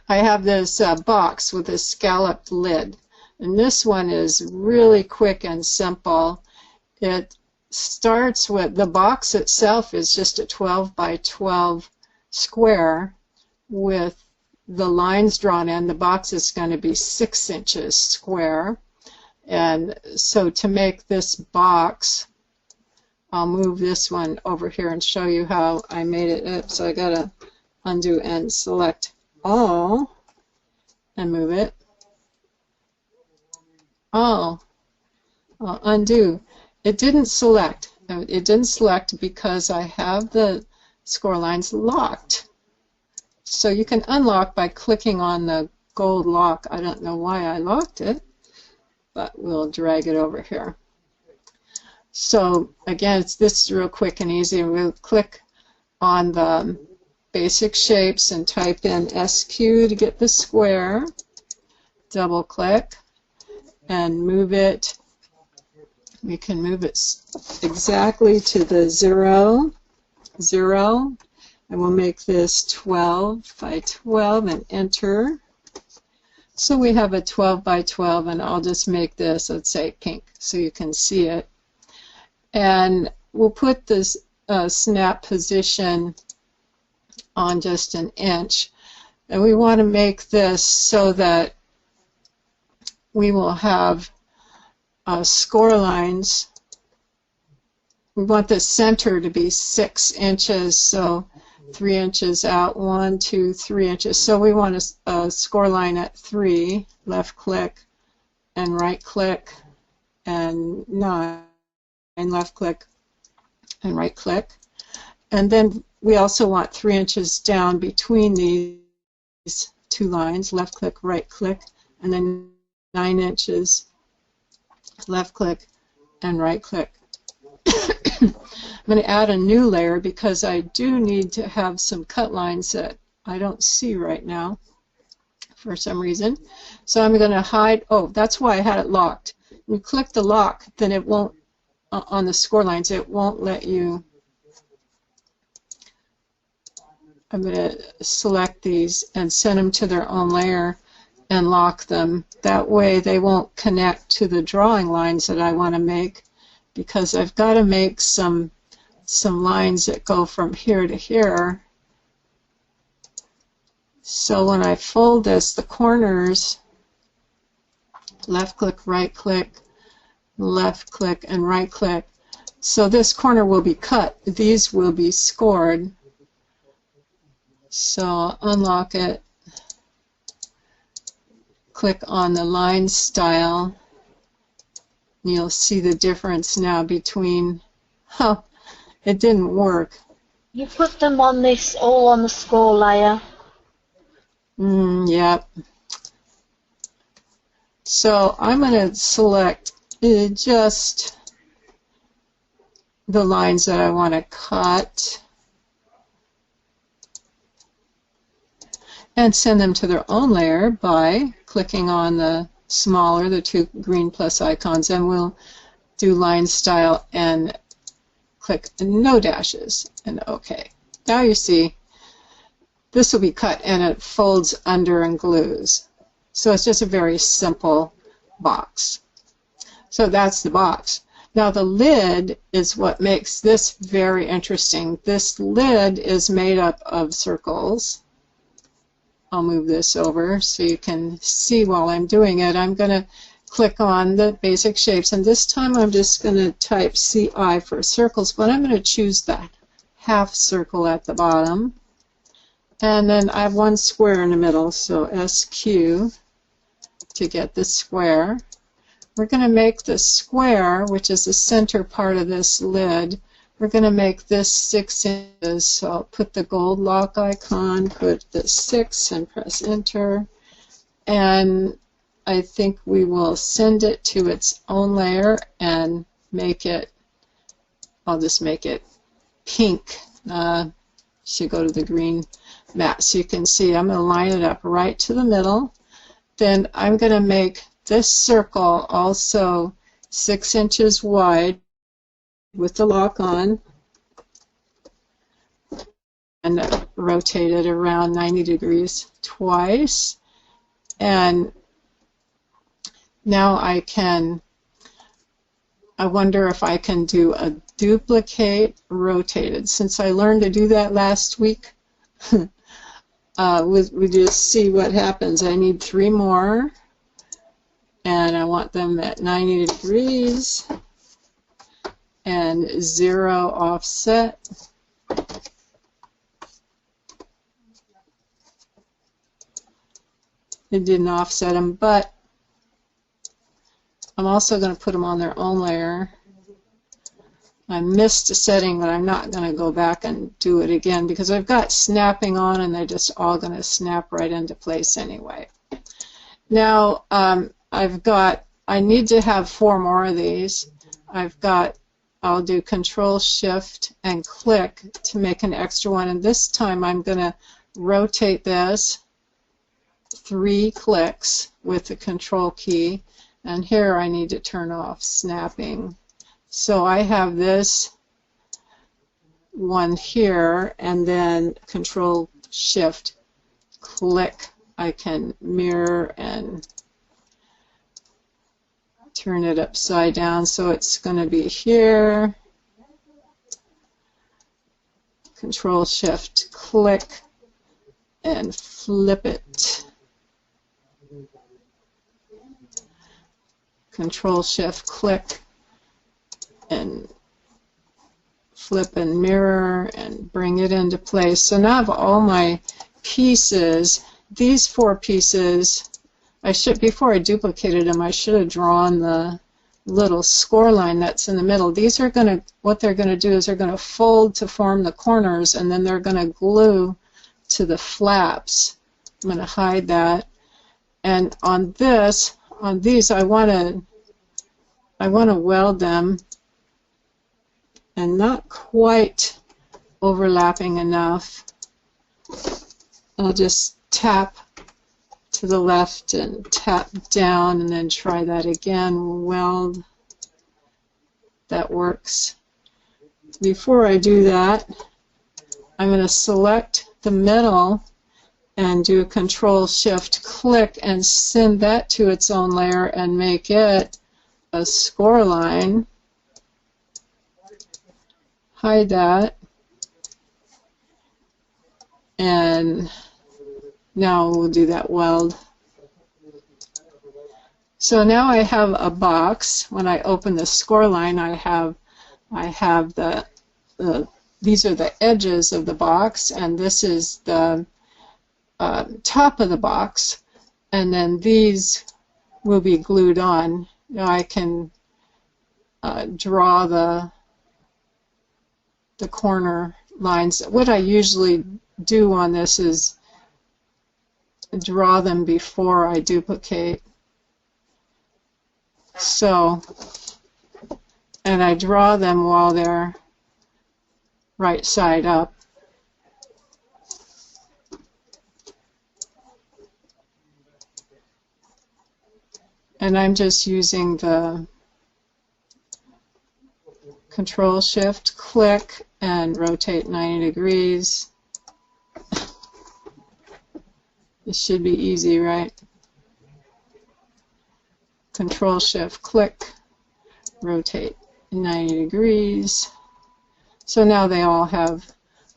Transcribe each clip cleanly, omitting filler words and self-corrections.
I have this box with a scalloped lid, and this one is really quick and simple. It starts with, the box itself is just a 12 by 12 square with the lines drawn in. The box is going to be 6 inches square. And so to make this box, I'll move this one over here and show you how I made it up. So I got to undo and select all and move it. All. I'll undo. It didn't select. It didn't select because I have the score lines locked. So you can unlock by clicking on the gold lock. I don't know why I locked it, but we'll drag it over here. So again, this is real quick and easy. We'll click on the basic shapes and type in SQ to get the square. Double click and move it. We can move it exactly to the 0, 0, and we'll make this 12 by 12 and enter. So we have a 12 by 12, and I'll just make this, let's say, pink, so you can see it. And we'll put this snap position on just 1 inch. And we want to make this so that we will have score lines. We want the center to be 6 inches, so 3 inches out, 1, 2, 3 inches. So we want a score line at 3, left click and right click, and 9, left click and right click. And then we also want 3 inches down between these 2 lines, left click, right click, and then 9 inches, left click and right click. I'm going to add a new layer because I do need to have some cut lines that I don't see right now for some reason. So I'm going to hide, oh, that's why I had it locked. When you click the lock, then it won't, on the score lines, it won't let you. I'm going to select these and send them to their own layer and lock them. That way they won't connect to the drawing lines that I want to make, because I've got to make some lines that go from here to here. So when I fold this, the corners, left click, right click, left click, and right click. So this corner will be cut. These will be scored. So I'll unlock it, click on the line style. You'll see the difference now between, oh, it didn't work. You put them on this, all on the score layer? Yep. So I'm going to select just the lines that I want to cut and send them to their own layer by clicking on the smaller, the 2 green plus icons, and we'll do line style and click no dashes and OK. Now you see this will be cut and it folds under and glues. So it's just a very simple box. So that's the box. Now the lid is what makes this very interesting. This lid is made up of circles. I'll move this over so you can see while I'm doing it. I'm going to click on the basic shapes, and this time I'm just going to type CI for circles, but I'm going to choose that half circle at the bottom. And then I have 1 square in the middle, so SQ to get the square. We're going to make the square, which is the center part of this lid, we're going to make this 6 inches. So I'll put the gold lock icon, put the 6 and press enter. And I think we will send it to its own layer and make it, I'll just make it pink. Should go to the green mat so you can see. I'm going to line it up right to the middle. Then I'm going to make this circle also 6 inches wide with the lock on and rotate it around 90 degrees twice, and now I wonder if I can do a duplicate rotated. Since I learned to do that last week, we just see what happens. I need 3 more, and I want them at 90 degrees and 0 offset. It didn't offset them, but I'm also going to put them on their own layer. I missed a setting, but I'm not going to go back and do it again because I've got snapping on and they're just all going to snap right into place anyway. Now, I need to have 4 more of these. I'll do Control Shift and click to make an extra one, and this time I'm going to rotate this 3 clicks with the Control key, and here I need to turn off snapping. So I have this one here, and then Control Shift click. I can mirror and turn it upside down, so it's going to be here. Control Shift click and flip it. Control Shift click and flip and mirror and bring it into place. So now I have all my pieces. These 4 pieces, before I duplicated them, I should have drawn the little score line that's in the middle. These are what they're going to do is they're going to fold to form the corners, and then they're going to glue to the flaps. I'm going to hide that. And on these, I want to weld them, and not quite overlapping enough. I'll just tap to the left and tap down and then try that again. Weld. That works. Before I do that, I'm going to select the middle and do a Control Shift click and send that to its own layer and make it a score line. Hide that, and now we'll do that weld. So now I have a box. When I open the score line, I have these are the edges of the box, and this is the top of the box, and then these will be glued on. Now I can draw the corner lines. What I usually do on this is draw them before I duplicate. So, and I draw them while they're right side up. And I'm just using the Control Shift click and rotate 90 degrees. This should be easy, right? Control Shift click, rotate 90 degrees. So now they all have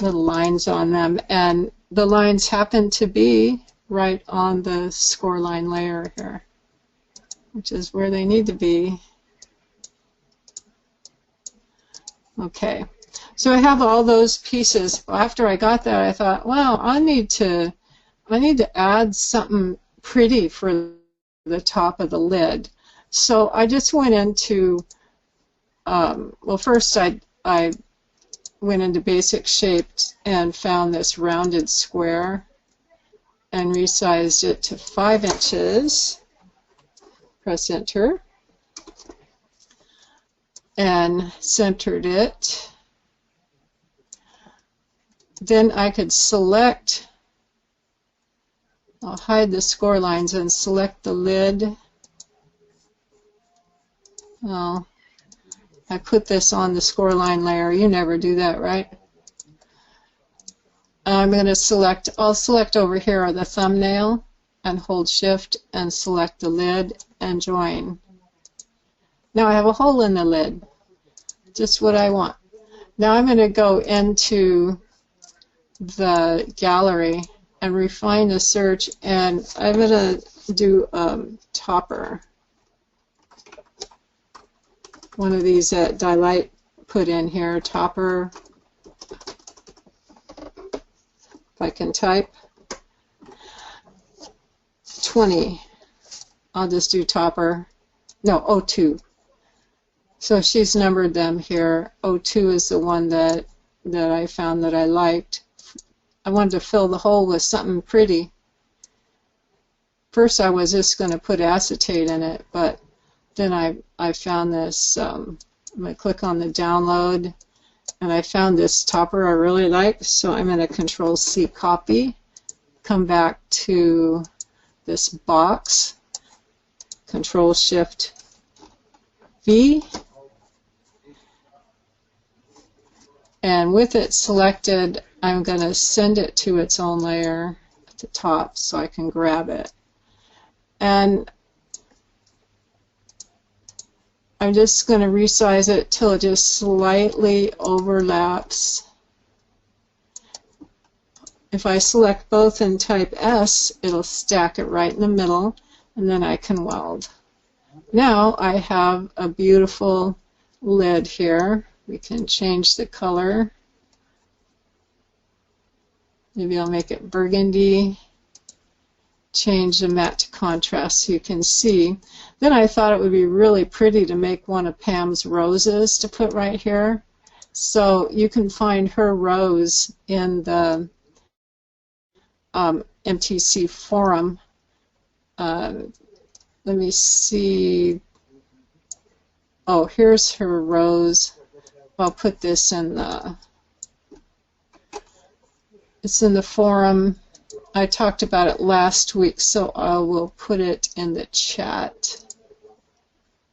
little lines on them, and the lines happen to be right on the score line layer here, which is where they need to be. Okay, so I have all those pieces. After I got that, I thought, well, I need to add something pretty for the top of the lid. So I just went into, well, first I went into basic shapes and found this rounded square and resized it to 5 inches. Press enter and centered it. Then I could select, I'll hide the score lines and select the lid. Oh, I put this on the score line layer. You never do that, right? I'm going to select, I'll select over here the thumbnail and hold shift and select the lid and join. Now I have a hole in the lid, just what I want. Now I'm going to go into the gallery and refine the search, and I'm going to do topper. One of these that Delight put in here, topper. If I can type 20, I'll just do topper. No, 02. So she's numbered them here. 02 is the one that I found that I liked. I wanted to fill the hole with something pretty. First I was just going to put acetate in it, but then I found this, I'm going to click on the download, and I found this topper I really like, so I'm going to Control-C copy, come back to this box, Control-Shift-V, and with it selected, I'm going to send it to its own layer at the top so I can grab it. And I'm just going to resize it till it just slightly overlaps. If I select both and type S, it'll stack it right in the middle, and then I can weld. Now I have a beautiful lid here. We can change the color. Maybe I'll make it burgundy. Change the matte to contrast so you can see. Then I thought it would be really pretty to make one of Pam's roses to put right here. So you can find her rose in the MTC forum. Let me see. Oh, here's her rose. I'll put this in the, it's in the forum. I talked about it last week, so I will put it in the chat,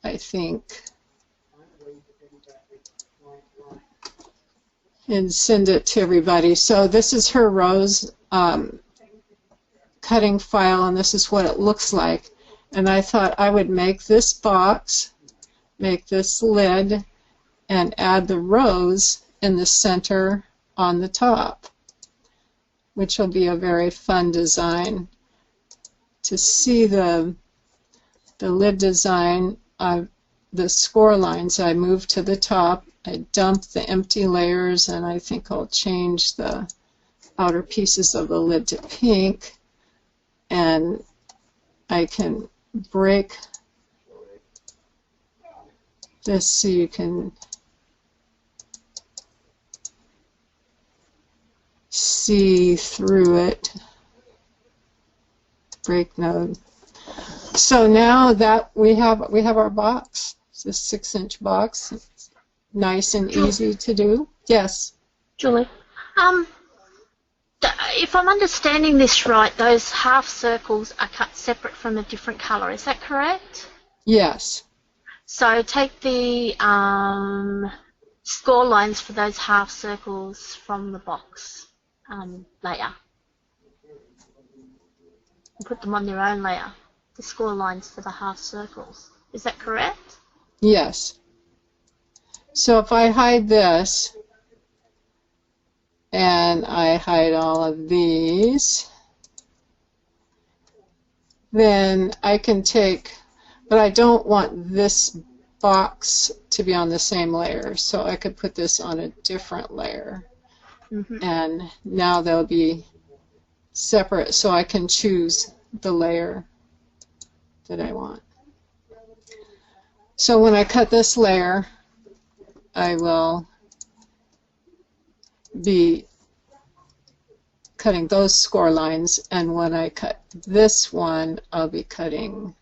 I think, and send it to everybody. So this is her rose cutting file, and this is what it looks like. And I thought I would make this box, make this lid, and add the rose in the center on the top, which will be a very fun design. To see the lid design, the score lines, I moved to the top, I dumped the empty layers, and I think I'll change the outer pieces of the lid to pink, and I can break this so you can see through it. Break node. So now that we have our box, it's a 6-inch box. It's nice and easy to do. Yes. Julie, if I'm understanding this right, those half circles are cut separate from a different color. Is that correct? Yes. So take the score lines for those half circles from the box layer and put them on their own layer, the score lines for the half circles. Is that correct? Yes. So if I hide this and I hide all of these, then I can take, but I don't want this box to be on the same layer, so I could put this on a different layer. And now they'll be separate, so I can choose the layer that I want. So when I cut this layer, I will be cutting those score lines, and when I cut this one, I'll be cutting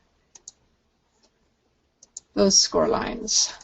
those score lines.